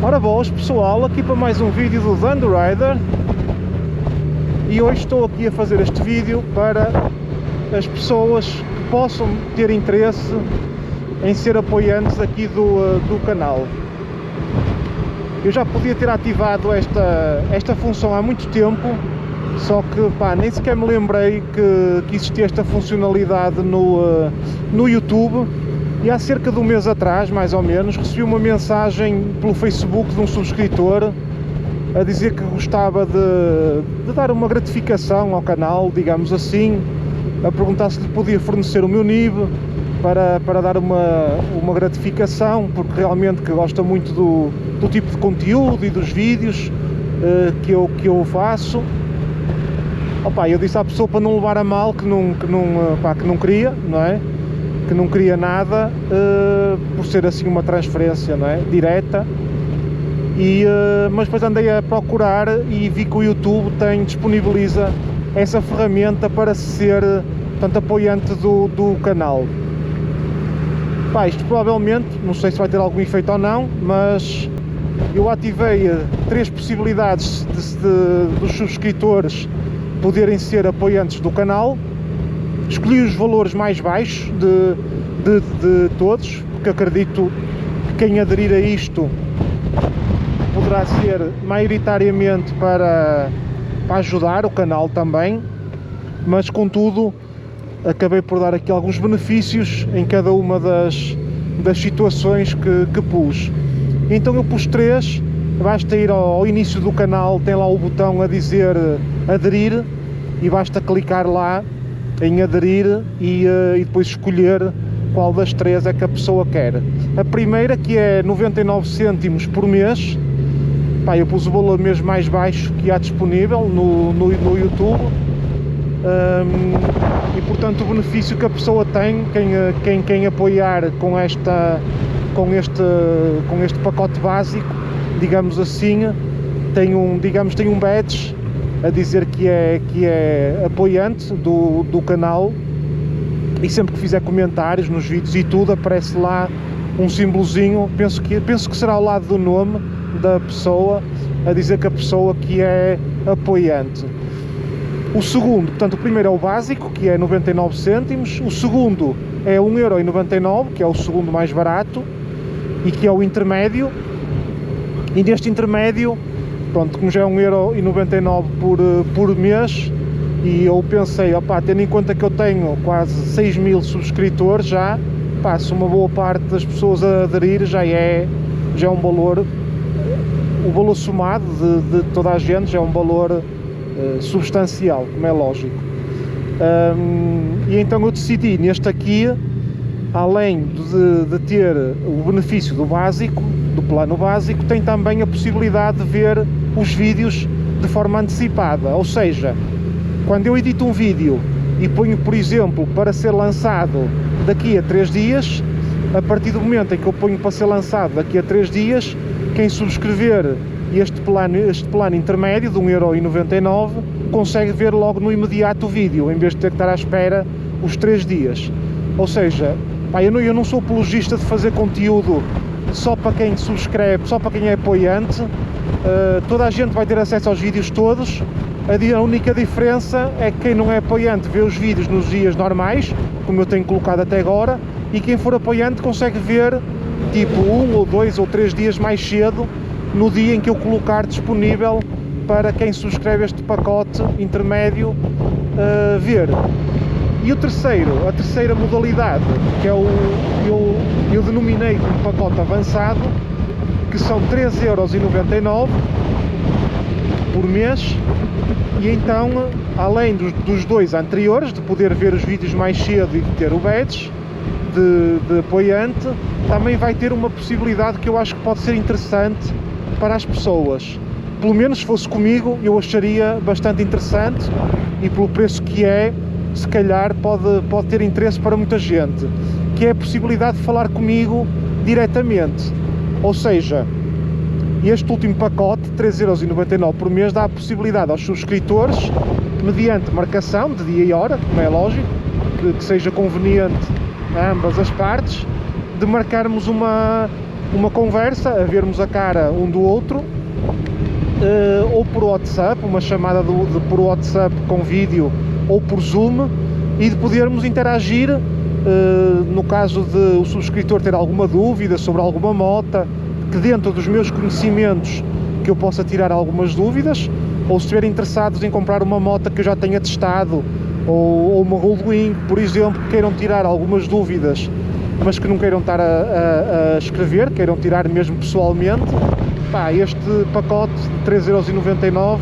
Ora boas pessoal, aqui para mais um vídeo do Van Rider. E hoje estou aqui a fazer este vídeo para as pessoas que possam ter interesse em ser apoiantes aqui do canal. Eu já podia ter ativado esta função há muito tempo, só que nem sequer me lembrei que existia esta funcionalidade no YouTube. E há cerca de um mês atrás, mais ou menos, recebi uma mensagem pelo Facebook de um subscritor a dizer que gostava de dar uma gratificação ao canal, digamos assim, a perguntar se lhe podia fornecer o meu NIB para dar uma gratificação, porque realmente que gosta muito do tipo de conteúdo e dos vídeos que eu faço. Eu disse à pessoa para não levar a mal que não queria, não é? Que não queria nada, por ser assim uma transferência, não é? Direta. Mas depois andei a procurar e vi que o YouTube disponibiliza essa ferramenta para ser, portanto, apoiante do canal. Isto provavelmente, não sei se vai ter algum efeito ou não, mas eu ativei 3 possibilidades dos subscritores poderem ser apoiantes do canal. Escolhi os valores mais baixos de todos, porque acredito que quem aderir a isto poderá ser maioritariamente para ajudar o canal também, mas contudo acabei por dar aqui alguns benefícios em cada uma das situações que pus. Então eu pus 3, basta ir ao início do canal, tem lá o botão a dizer aderir e basta clicar lá em aderir e depois escolher qual das 3 é que a pessoa quer. A primeira, que é 99 cêntimos por mês, eu pus o valor mesmo mais baixo que há disponível no YouTube, e portanto o benefício que a pessoa tem, quem apoiar com este pacote básico, digamos assim, tem um badge a dizer que é apoiante do canal, e sempre que fizer comentários nos vídeos e tudo, aparece lá um símbolozinho, penso que será ao lado do nome da pessoa, a dizer que a pessoa que é apoiante. O segundo, portanto, o primeiro é o básico, que é 99 cêntimos, o segundo é 1,99€, que é o segundo mais barato, e que é o intermédio, e neste intermédio, pronto, como já é 1,99€ por mês, e eu pensei, tendo em conta que eu tenho quase 6.000 subscritores já, se uma boa parte das pessoas a aderir já é um valor, o valor somado de toda a gente já é um valor substancial, como é lógico. E então eu decidi neste aqui, além de ter o benefício do básico, do plano básico, tem também a possibilidade de ver os vídeos de forma antecipada, ou seja, quando eu edito um vídeo e ponho, por exemplo, para ser lançado daqui a 3 dias, a partir do momento em que eu ponho para ser lançado daqui a 3 dias, quem subscrever este plano intermédio de 1,99€, consegue ver logo no imediato o vídeo, em vez de ter que estar à espera os 3 dias. Ou seja, eu não sou apologista de fazer conteúdo só para quem subscreve, só para quem é apoiante. Toda a gente vai ter acesso aos vídeos todos. A única diferença é que quem não é apoiante vê os vídeos nos dias normais, como eu tenho colocado até agora, e quem for apoiante consegue ver tipo 1 ou 2 ou 3 dias mais cedo, no dia em que eu colocar disponível para quem subscreve este pacote intermédio ver. E a terceira modalidade, que é eu denominei como pacote avançado, que são 3,99€ por mês, e então, além dos 2 anteriores, de poder ver os vídeos mais cedo e de ter o badge de apoiante, também vai ter uma possibilidade que eu acho que pode ser interessante para as pessoas. Pelo menos se fosse comigo, eu acharia bastante interessante, e pelo preço que é, se calhar pode ter interesse para muita gente, que é a possibilidade de falar comigo diretamente. Ou seja, este último pacote, 3,99€ por mês, dá a possibilidade aos subscritores, mediante marcação de dia e hora, como é lógico, que seja conveniente a ambas as partes, de marcarmos uma uma conversa, a vermos a cara um do outro, ou por WhatsApp, uma chamada por WhatsApp com vídeo, ou por Zoom, e de podermos interagir, no caso de o subscritor ter alguma dúvida sobre alguma moto, que dentro dos meus conhecimentos que eu possa tirar algumas dúvidas, ou se estiverem interessados em comprar uma moto que eu já tenha testado, ou uma Goldwing, por exemplo, que queiram tirar algumas dúvidas, mas que não queiram estar a escrever, queiram tirar mesmo pessoalmente, pá, este pacote de 3,99€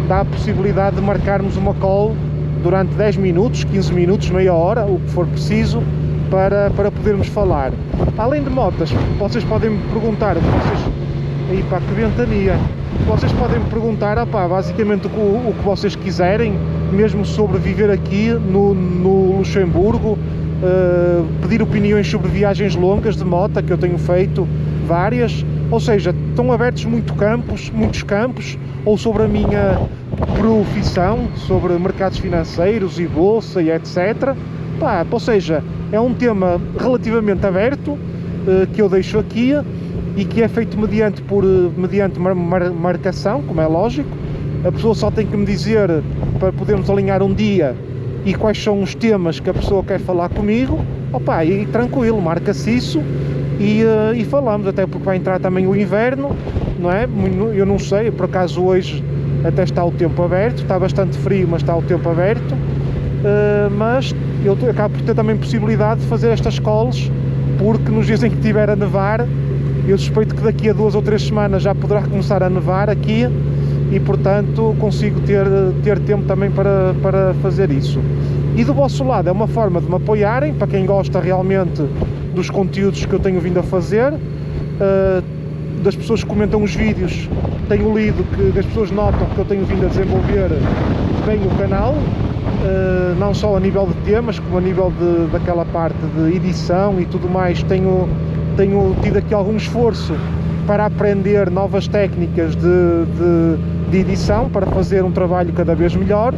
dá a possibilidade de marcarmos uma call durante 10 minutos, 15 minutos, meia hora, o que for preciso, para podermos falar. Além de motas, vocês podem me perguntar, aí pá, que ventania, vocês podem me perguntar, basicamente o que vocês quiserem, mesmo sobre viver aqui no Luxemburgo, pedir opiniões sobre viagens longas de moto, que eu tenho feito várias, ou seja, estão abertos muitos campos, ou sobre a minha profissão, sobre mercados financeiros e bolsa e etc. Ou seja, é um tema relativamente aberto, que eu deixo aqui, e que é feito mediante marcação, como é lógico. A pessoa só tem que me dizer para podermos alinhar um dia e quais são os temas que a pessoa quer falar comigo, e tranquilo, marca-se isso e falamos, até porque vai entrar também o inverno, não é? Eu não sei, por acaso hoje até está o tempo aberto, está bastante frio, mas está o tempo aberto, mas eu acabo por ter também possibilidade de fazer estas calls, porque nos dias em que estiver a nevar, eu suspeito que daqui a 2 ou 3 semanas já poderá começar a nevar aqui, e portanto consigo ter tempo também para fazer isso. E do vosso lado é uma forma de me apoiarem, para quem gosta realmente dos conteúdos que eu tenho vindo a fazer, das pessoas que comentam os vídeos, tenho lido que as pessoas notam que eu tenho vindo a desenvolver bem o canal, não só a nível de temas, como a nível daquela parte de edição e tudo mais. Tenho tido aqui algum esforço para aprender novas técnicas de edição, para fazer um trabalho cada vez melhor,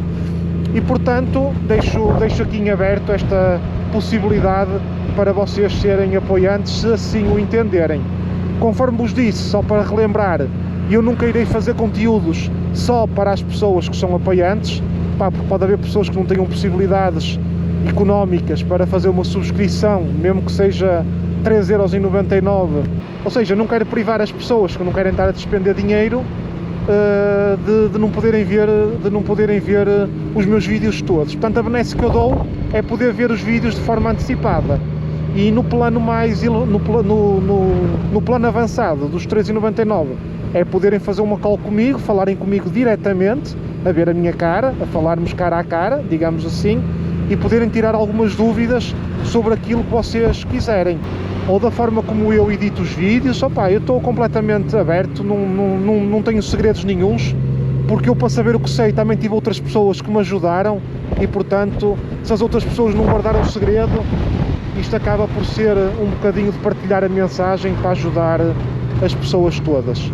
e portanto deixo aqui em aberto esta possibilidade para vocês serem apoiantes, se assim o entenderem. Conforme vos disse, só para relembrar, eu nunca irei fazer conteúdos só para as pessoas que são apoiantes, porque pode haver pessoas que não tenham possibilidades económicas para fazer uma subscrição, mesmo que seja 3,99€, ou seja, não quero privar as pessoas que não querem estar a despender dinheiro de não poderem ver os meus vídeos todos. Portanto, a benesse que eu dou é poder ver os vídeos de forma antecipada, e no plano no plano avançado dos 3,99€ é poderem fazer uma call comigo, falarem comigo diretamente, a ver a minha cara, a falarmos cara a cara, digamos assim, e poderem tirar algumas dúvidas sobre aquilo que vocês quiserem, ou da forma como eu edito os vídeos. Eu estou completamente aberto, não tenho segredos nenhuns, porque eu, para saber o que sei, também tive outras pessoas que me ajudaram, e portanto, se as outras pessoas não guardaram o segredo, isto acaba por ser um bocadinho de partilhar a mensagem para ajudar as pessoas todas.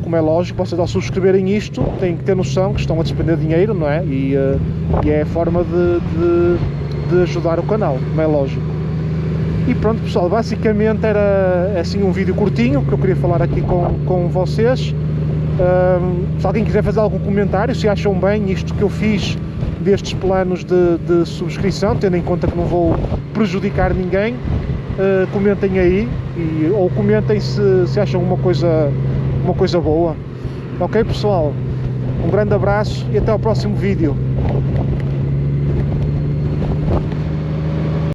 Como é lógico, vocês ao subscreverem isto têm que ter noção que estão a despender dinheiro, não é? E é a forma de ajudar o canal, como é lógico. E pronto, pessoal, basicamente era assim um vídeo curtinho que eu queria falar aqui com vocês. Se alguém quiser fazer algum comentário, se acham bem isto que eu fiz destes planos de subscrição, tendo em conta que não vou prejudicar ninguém, comentem aí, ou comentem se acham uma coisa boa. Ok, pessoal? Um grande abraço e até ao próximo vídeo.